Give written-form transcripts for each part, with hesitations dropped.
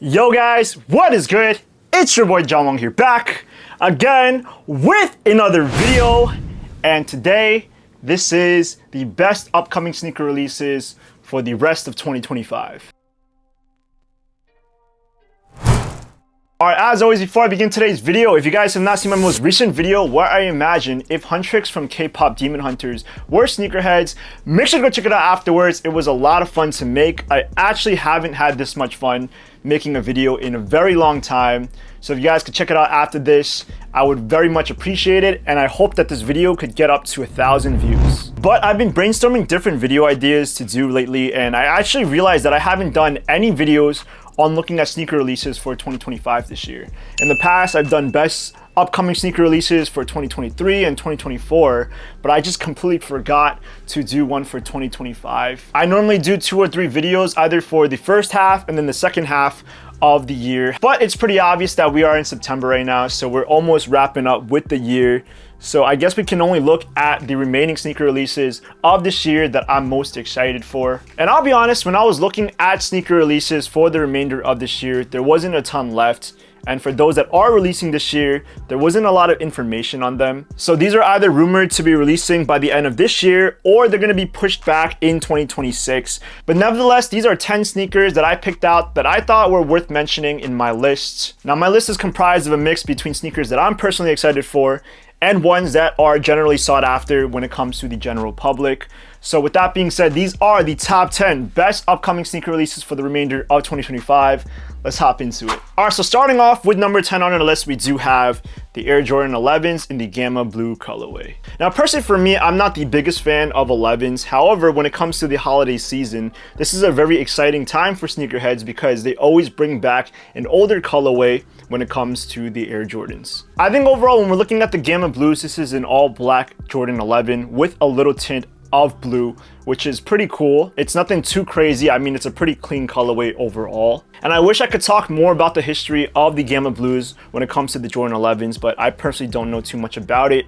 Yo guys, what is good? It's your boy John Wong here, back again with another video. And today, this is the best upcoming sneaker releases for the rest of 2025. Alright, as always, before I begin today's video, if you guys have not seen my most recent video where I imagine if Huntrix from K-pop Demon Hunters were sneakerheads, make sure to go check it out afterwards. It was a lot of fun to make. I actually haven't had this much fun making a video in a very long time. So if you guys could check it out after this, I would very much appreciate it. And I hope that this video could get up to 1,000 views. But I've been brainstorming different video ideas to do lately, and I actually realized that I haven't done any videos on looking at sneaker releases for 2025 this year. In the past, I've done best upcoming sneaker releases for 2023 and 2024, but I just completely forgot to do one for 2025. I normally do 2 or 3 videos either for the first half and then the second half of the year, but it's pretty obvious that we are in September right now, so we're almost wrapping up with the year. So I guess we can only look at the remaining sneaker releases of this year that I'm most excited for. And I'll be honest, when I was looking at sneaker releases for the remainder of this year, there wasn't a ton left. And for those that are releasing this year, there wasn't a lot of information on them. So these are either rumored to be releasing by the end of this year, or they're gonna be pushed back in 2026. But nevertheless, these are 10 sneakers that I picked out that I thought were worth mentioning in my list. Now, my list is comprised of a mix between sneakers that I'm personally excited for and ones that are generally sought after when it comes to the general public. So with that being said, these are the top 10 best upcoming sneaker releases for the remainder of 2025. Let's hop into it. All right, so starting off with number 10 on our list, we do have the Air Jordan 11s in the Gamma Blue colorway. Now, personally for me, I'm not the biggest fan of 11s. However, when it comes to the holiday season, this is a very exciting time for sneakerheads because they always bring back an older colorway when it comes to the Air Jordans. I think overall, when we're looking at the Gamma Blues, this is an all black Jordan 11 with a little tint of blue, which is pretty cool. It's nothing too crazy. I mean, it's a pretty clean colorway overall. And I wish I could talk more about the history of the Gamma Blues when it comes to the Jordan 11s, but I personally don't know too much about it.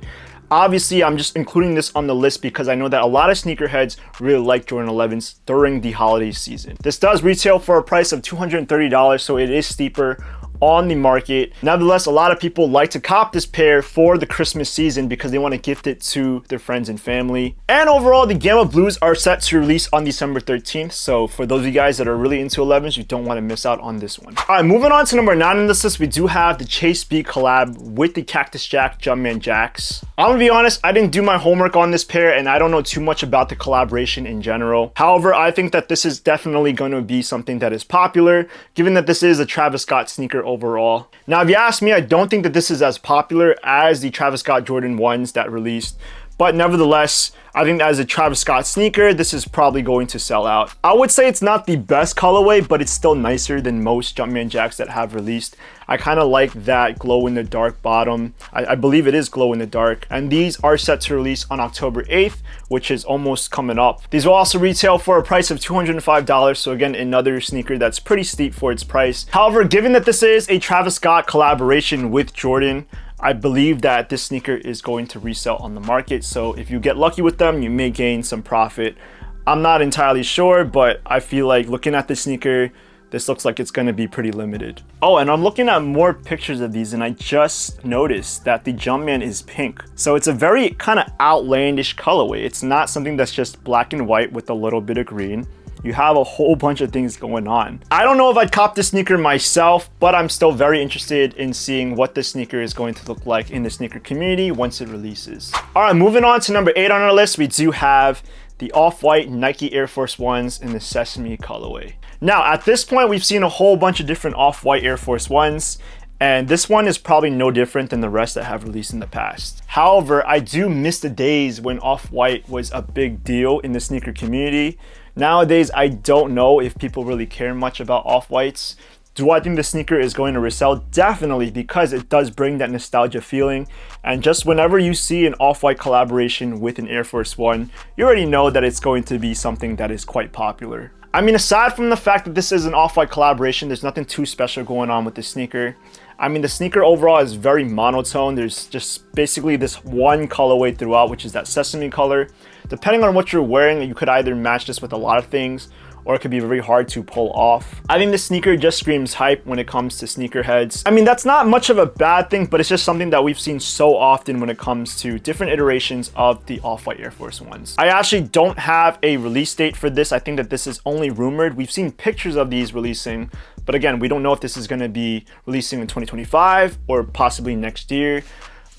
Obviously, I'm just including this on the list because I know that a lot of sneakerheads really like Jordan 11s during the holiday season. This does retail for a price of $230, so it is steeper on the market. Nevertheless, a lot of people like to cop this pair for the Christmas season because they want to gift it to their friends and family. And overall, the Gamma Blues are set to release on December 13th. So for those of you guys that are really into 11s, you don't want to miss out on this one. All right, moving on to number 9 on this list, we do have the Chase B collab with the Cactus Jack Jumpman Jacks. I'm gonna be honest, I didn't do my homework on this pair and I don't know too much about the collaboration in general. However, I think that this is definitely going to be something that is popular, given that this is a Travis Scott sneaker overall. Now, if you ask me, I don't think that this is as popular as the Travis Scott Jordan 1s that released, but nevertheless, I think as a Travis Scott sneaker, this is probably going to sell out. I would say it's not the best colorway, but it's still nicer than most Jumpman Jacks that have released. I kind of like that glow-in-the-dark bottom. I believe it is glow-in-the-dark. And these are set to release on October 8th, which is almost coming up. These will also retail for a price of $205. So again, another sneaker that's pretty steep for its price. However, given that this is a Travis Scott collaboration with Jordan, I believe that this sneaker is going to resell on the market. So if you get lucky with them, you may gain some profit. I'm not entirely sure, but I feel like looking at this sneaker, this looks like it's going to be pretty limited. Oh, and I'm looking at more pictures of these and I just noticed that the Jumpman is pink. So it's a very kind of outlandish colorway. It's not something that's just black and white with a little bit of green. You have a whole bunch of things going on. I don't know if I'd cop this sneaker myself, but I'm still very interested in seeing what this sneaker is going to look like in the sneaker community once it releases. All right, moving on to number 8 on our list, we do have the off-white Nike Air Force Ones in the Sesame colorway. Now, at this point, we've seen a whole bunch of different off-white Air Force Ones, and this one is probably no different than the rest that have released in the past. However, I do miss the days when off-white was a big deal in the sneaker community. Nowadays, I don't know if people really care much about off-whites. Do I think the sneaker is going to resell? Definitely, because it does bring that nostalgia feeling. And just whenever you see an off-white collaboration with an Air Force One, you already know that it's going to be something that is quite popular. I mean, aside from the fact that this is an off-white collaboration, there's nothing too special going on with this sneaker. I mean, the sneaker overall is very monotone. There's just basically this one colorway throughout, which is that sesame color. Depending on what you're wearing, you could either match this with a lot of things, or it could be very hard to pull off. I think this sneaker just screams hype when it comes to sneakerheads. I mean, that's not much of a bad thing, but it's just something that we've seen so often when it comes to different iterations of the Off-White Air Force Ones. I actually don't have a release date for this. I think that this is only rumored. We've seen pictures of these releasing, but again, we don't know if this is going to be releasing in 2025 or possibly next year.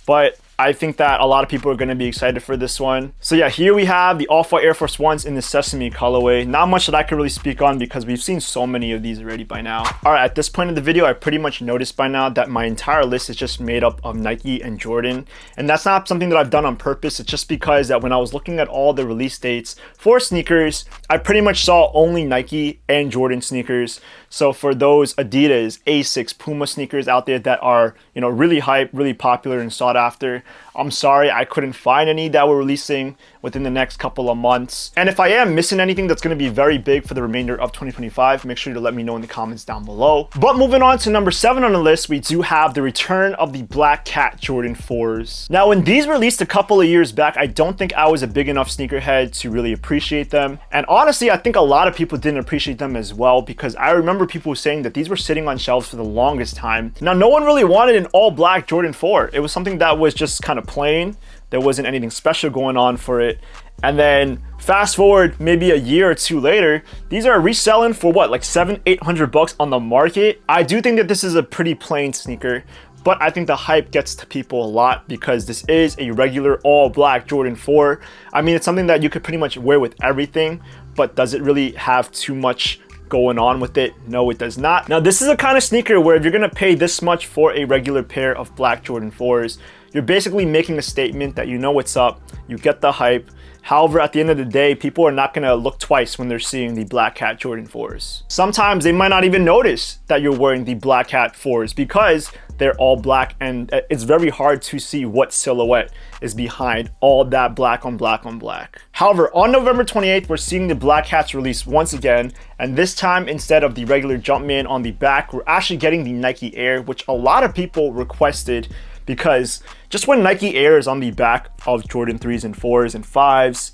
But I think that a lot of people are going to be excited for this one. So yeah, here we have the Off-White Air Force Ones in the Sesame colorway. Not much that I could really speak on because we've seen so many of these already by now. All right, at this point in the video, I pretty much noticed by now that my entire list is just made up of Nike and Jordan. And that's not something that I've done on purpose. It's just because that when I was looking at all the release dates for sneakers, I pretty much saw only Nike and Jordan sneakers. So for those Adidas, Asics, Puma sneakers out there that are, you know, really hype, really popular and sought after, I'm sorry, I couldn't find any that were releasing within the next couple of months. And if I am missing anything that's going to be very big for the remainder of 2025, make sure to let me know in the comments down below. But moving on to number 7 on the list, we do have the return of the Black Cat Jordan 4s. Now, when these released a couple of years back, I don't think I was a big enough sneakerhead to really appreciate them. And honestly, I think a lot of people didn't appreciate them as well, because I remember people saying that these were sitting on shelves for the longest time. Now, no one really wanted an all black Jordan 4. It was something that was just kind of plain. There wasn't anything special going on for it. And then fast forward maybe a year or two later, these are reselling for what, like $700-800 on the market. I do think that this is a pretty plain sneaker, but I think the hype gets to people a lot because this is a regular all black Jordan 4. I mean, it's something that you could pretty much wear with everything, but does it really have too much going on with it? No, it does not. Now, this is a kind of sneaker where if you're gonna pay this much for a regular pair of black Jordan 4s, you're basically making a statement that you know what's up, you get the hype. However, at the end of the day, people are not gonna look twice when they're seeing the Black Cat Jordan 4s. Sometimes they might not even notice that you're wearing the Black Cat 4s because they're all black and it's very hard to see what silhouette is behind all that black on black on black. However, on November 28th, we're seeing the Black Cats release once again, and this time instead of the regular Jumpman on the back, we're actually getting the Nike Air, which a lot of people requested because just when Nike Air is on the back of Jordan 3s and 4s and 5s,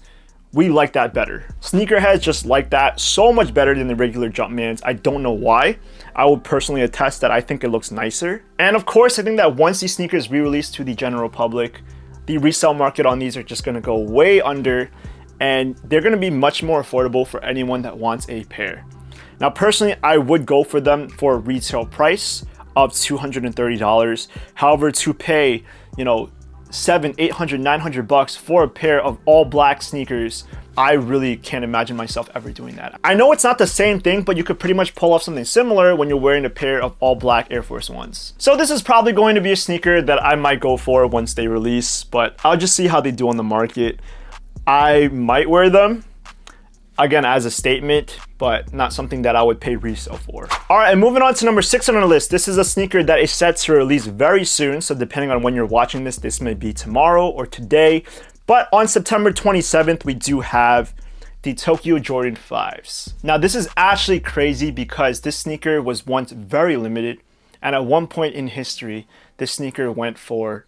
we like that better. Sneakerheads just like that so much better than the regular Jumpmans. I don't know why. I would personally attest that I think it looks nicer. And of course, I think that once these sneakers re-release to the general public, the resale market on these are just gonna go way under, and they're gonna be much more affordable for anyone that wants a pair. Now, personally, I would go for them for a retail price of $230. However, to pay, you know, $700, $800, $900 for a pair of all black sneakers, I really can't imagine myself ever doing that. I know it's not the same thing, but you could pretty much pull off something similar when you're wearing a pair of all black Air Force Ones. So this is probably going to be a sneaker that I might go for once they release, but I'll just see how they do on the market. I might wear them, again, as a statement, but not something that I would pay resale for. All right, and moving on to number 6 on our list. This is a sneaker that is set to release very soon. So depending on when you're watching this, this may be tomorrow or today. But on September 27th, we do have the Tokyo Jordan 5s. Now, this is actually crazy because this sneaker was once very limited. And at one point in history, this sneaker went for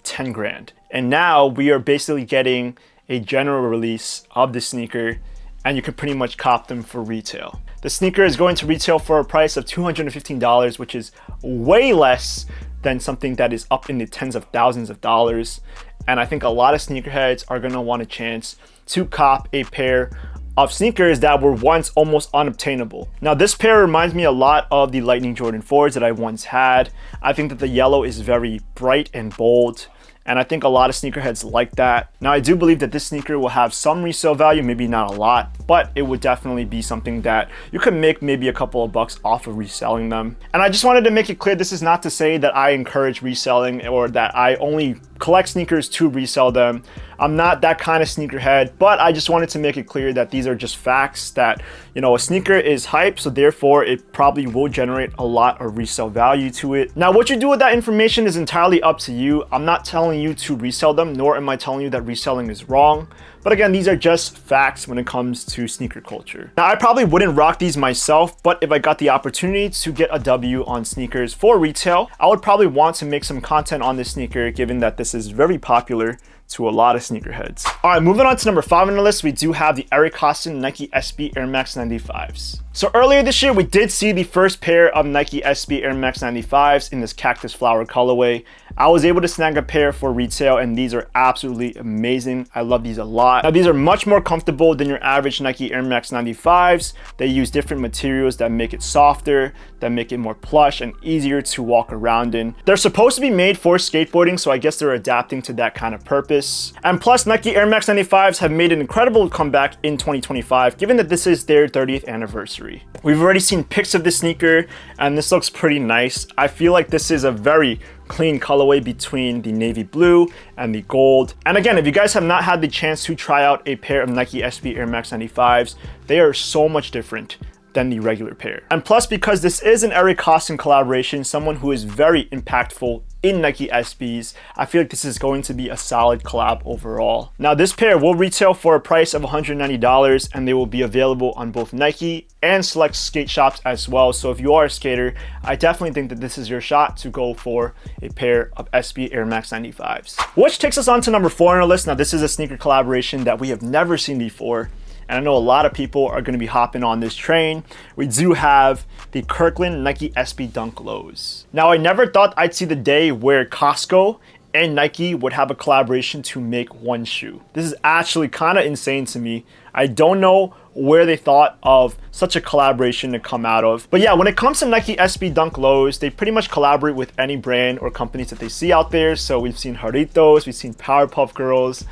10 grand. And now we are basically getting a general release of the sneaker, and you can pretty much cop them for retail. The sneaker is going to retail for a price of $215, which is way less than something that is up in the tens of thousands of dollars. And I think a lot of sneakerheads are gonna want a chance to cop a pair of sneakers that were once almost unobtainable. Now, this pair reminds me a lot of the Lightning Jordan 4s that I once had. I think that the yellow is very bright and bold, and I think a lot of sneakerheads like that. Now, I do believe that this sneaker will have some resale value, maybe not a lot, but it would definitely be something that you could make maybe a couple of bucks off of reselling them. And I just wanted to make it clear, this is not to say that I encourage reselling or that I only collect sneakers to resell them. I'm not that kind of sneakerhead, but I just wanted to make it clear that these are just facts that, you know, a sneaker is hype, so therefore it probably will generate a lot of resale value to it. Now, what you do with that information is entirely up to you. I'm not telling you to resell them, nor am I telling you that reselling is wrong. But again, these are just facts when it comes to sneaker culture. Now, I probably wouldn't rock these myself, but if I got the opportunity to get a W on sneakers for retail, I would probably want to make some content on this sneaker, given that this is very popular to a lot of sneakerheads. All right, moving on to number 5 on the list, we do have the Eric Koston Nike SB Air Max 95s. So earlier this year, we did see the first pair of Nike SB Air Max 95s in this cactus flower colorway. I was able to snag a pair for retail, and these are absolutely amazing. I love these a lot. Now, these are much more comfortable than your average Nike Air Max 95s. They use different materials that make it softer, that make it more plush and easier to walk around in. They're supposed to be made for skateboarding, so I guess they're adapting to that kind of purpose. And plus, Nike Air Max 95s have made an incredible comeback in 2025, given that this is their 30th anniversary. We've already seen pics of this sneaker, and this looks pretty nice. I feel like this is a very clean colorway between the navy blue and the gold. And again, if you guys have not had the chance to try out a pair of Nike SB Air Max 95s, they are so much different than the regular pair. And plus, because this is an Eric Koston collaboration, someone who is very impactful in Nike SBs, I feel like this is going to be a solid collab overall. Now, this pair will retail for a price of $190, and they will be available on both Nike and select skate shops as well. So if you are a skater, I definitely think that this is your shot to go for a pair of SB Air Max 95s. Which takes us on to number 4 on our list. Now, this is a sneaker collaboration that we have never seen before, and I know a lot of people are going to be hopping on this train. We do have the Kirkland Nike SB Dunk Lows. Now, I never thought I'd see the day where Costco and Nike would have a collaboration to make one shoe. This is actually kind of insane to me. I don't know where they thought of such a collaboration to come out of. But yeah, when it comes to Nike SB Dunk Lows, they pretty much collaborate with any brand or companies that they see out there. So we've seen Jarritos, we've seen Powerpuff Girls,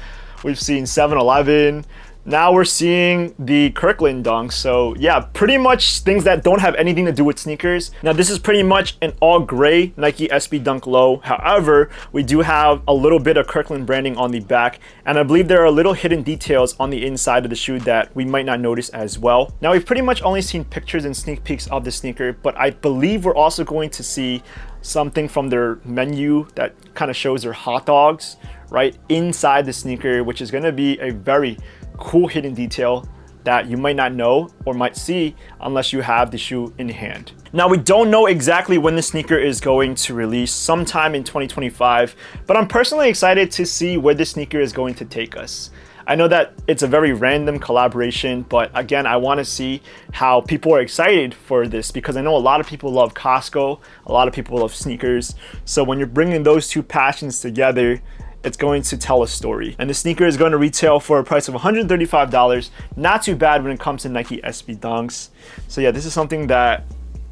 we've seen 7-Eleven. Now we're seeing the Kirkland dunks. So yeah, pretty much things that don't have anything to do with sneakers. Now this is pretty much an all gray Nike SB Dunk Low. However, we do have a little bit of Kirkland branding on the back, and I believe there are little hidden details on the inside of the shoe that we might not notice as well. Now, we've pretty much only seen pictures and sneak peeks of the sneaker, but I believe we're also going to see something from their menu that kind of shows their hot dogs right inside the sneaker, which is going to be a very cool hidden detail that you might not know or might see unless you have the shoe in hand. Now, we don't know exactly when the sneaker is going to release, sometime in 2025, but I'm personally excited to see where the sneaker is going to take us. I know that it's a very random collaboration, but again, I want to see how people are excited for this, because I know a lot of people love Costco, a lot of people love sneakers. So when you're bringing those two passions together, it's going to tell a story. And the sneaker is going to retail for a price of $135. Not too bad when it comes to Nike SB Dunks. So yeah, this is something that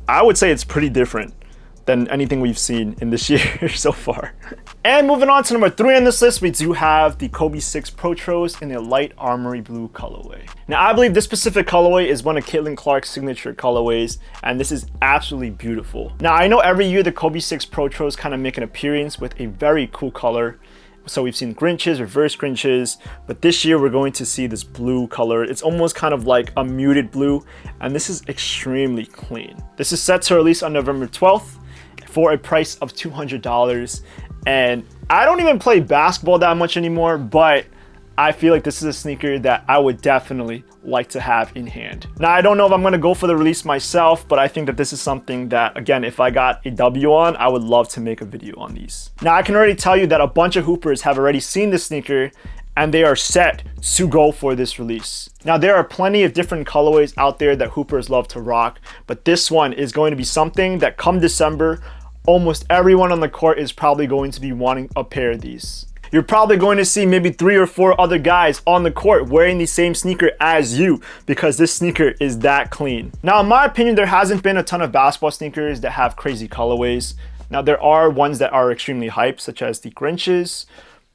I would say it's pretty different than anything we've seen in this year so far. And moving on to number 3 on this list, we do have the Kobe 6 Protros in the light armory blue colorway. Now, I believe this specific colorway is one of Caitlin Clark's signature colorways, and this is absolutely beautiful. Now, I know every year the Kobe 6 Protros kind of make an appearance with a very cool color. So we've seen Grinches, reverse Grinches, but this year we're going to see this blue color. It's almost kind of like a muted blue, and this is extremely clean. This is set to release on November 12th for a price of $200. And I don't even play basketball that much anymore, but I feel like this is a sneaker that I would definitely like to have in hand. Now, I don't know if I'm gonna go for the release myself, but I think that this is something that, again, if I got a W on, I would love to make a video on these. Now, I can already tell you that a bunch of hoopers have already seen this sneaker, and they are set to go for this release. Now, there are plenty of different colorways out there that hoopers love to rock, but this one is going to be something that come December, almost everyone on the court is probably going to be wanting a pair of these. You're probably going to see maybe 3 or 4 other guys on the court wearing the same sneaker as you, because this sneaker is that clean. Now, in my opinion, there hasn't been a ton of basketball sneakers that have crazy colorways. Now, there are ones that are extremely hyped, such as the Grinches,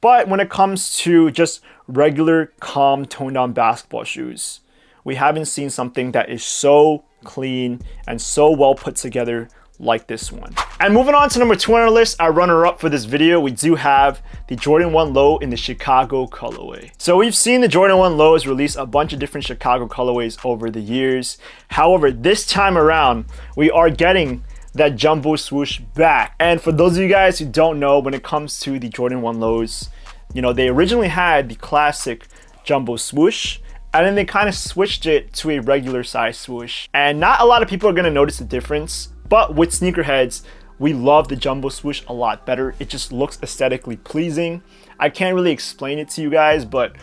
but when it comes to just regular, calm, toned down basketball shoes, we haven't seen something that is so clean and so well put together like this one. And moving on to number 2 on our list, our runner-up for this video, we do have the Jordan 1 Low in the Chicago colorway. So we've seen the Jordan 1 Lows release a bunch of different Chicago colorways over the years. However, this time around, we are getting that jumbo swoosh back. And for those of you guys who don't know, when it comes to the Jordan 1 Lows, you know, they originally had the classic jumbo swoosh, and then they kind of switched it to a regular size swoosh. And not a lot of people are gonna notice the difference, but with sneakerheads, we love the jumbo swoosh a lot better. It just looks aesthetically pleasing. I can't really explain it to you guys, but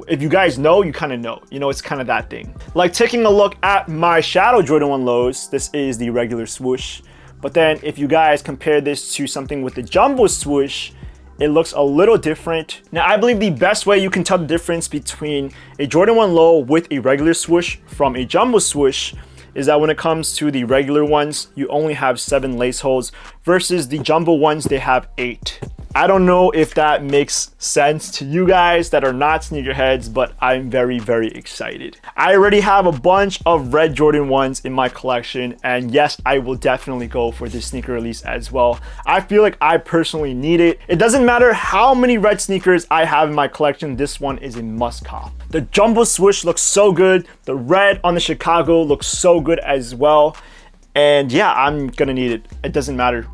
if you guys know, you kind of know. You know, it's kind of that thing. Like taking a look at my Shadow Jordan 1 lows, this is the regular swoosh. But then if you guys compare this to something with the jumbo swoosh, it looks a little different. Now, I believe the best way you can tell the difference between a Jordan 1 low with a regular swoosh from a jumbo swoosh is that when it comes to the regular ones, you only have 7 lace holes versus the jumbo ones, they have 8. I don't know if that makes sense to you guys that are not sneakerheads, but I'm very, very excited. I already have a bunch of red Jordan 1s in my collection, and yes, I will definitely go for this sneaker release as well. I feel like I personally need it. It doesn't matter how many red sneakers I have in my collection, this one is a must cop. The jumbo swoosh looks so good. The red on the Chicago looks so good as well. And yeah, I'm gonna need it. It doesn't matter.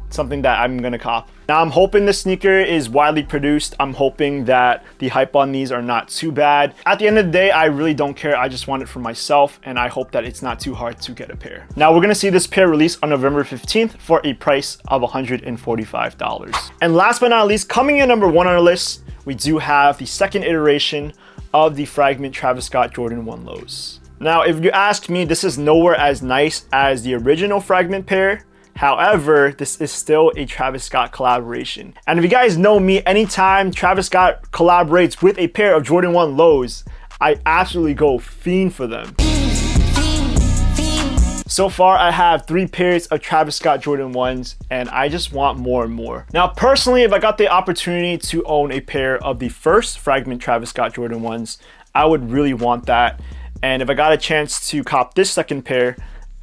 Something that I'm gonna cop. Now I'm hoping the sneaker is widely produced. I'm hoping that the hype on these are not too bad. At the end of the day, I really don't care. I just want it for myself, and I hope that it's not too hard to get a pair. Now we're gonna see this pair released on November 15th for a price of $145. And last but not least, coming in number 1 on our list, we do have the second iteration of the Fragment Travis Scott Jordan 1 lows. Now, if you ask me, this is nowhere as nice as the original Fragment pair. However, this is still a Travis Scott collaboration. And if you guys know me, anytime Travis Scott collaborates with a pair of Jordan 1 lows, I absolutely go fiend for them. So far, I have 3 pairs of Travis Scott Jordan 1s, and I just want more and more. Now, personally, if I got the opportunity to own a pair of the first Fragment Travis Scott Jordan 1s, I would really want that. And if I got a chance to cop this second pair,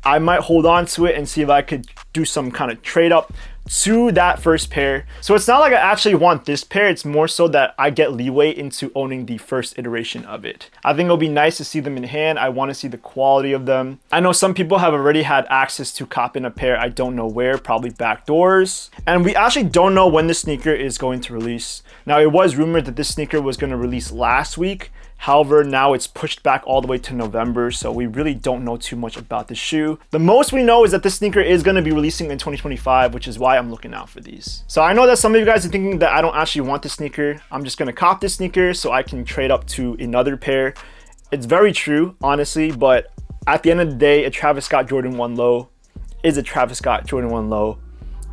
I might hold on to it and see if I could do some kind of trade up to that first pair. So it's not like I actually want this pair, it's more so that I get leeway into owning the first iteration of it. I think it'll be nice to see them in hand. I want to see the quality of them. I know some people have already had access to cop in a pair, I don't know where, probably backdoors. And we actually don't know when this sneaker is going to release. Now, it was rumored that this sneaker was going to release last week. However, now it's pushed back all the way to November, so we really don't know too much about the shoe. The most we know is that this sneaker is going to be releasing in 2025, which is why I'm looking out for these. So I know that some of you guys are thinking that I don't actually want this sneaker. I'm just going to cop this sneaker so I can trade up to another pair. It's very true, honestly, but at the end of the day, a Travis Scott Jordan 1 low is a Travis Scott Jordan 1 low,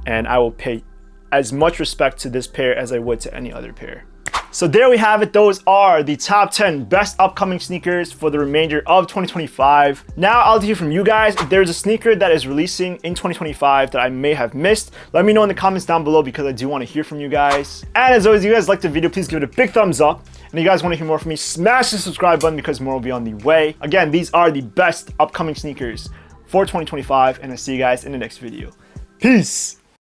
and I will pay as much respect to this pair as I would to any other pair. So there we have it. Those are the top 10 best upcoming sneakers for the remainder of 2025. Now I'll hear from you guys. If there's a sneaker that is releasing in 2025 that I may have missed, let me know in the comments down below because I do want to hear from you guys. And as always, if you guys liked the video, please give it a big thumbs up. And if you guys want to hear more from me, smash the subscribe button because more will be on the way. Again, these are the best upcoming sneakers for 2025, and I'll see you guys in the next video. Peace.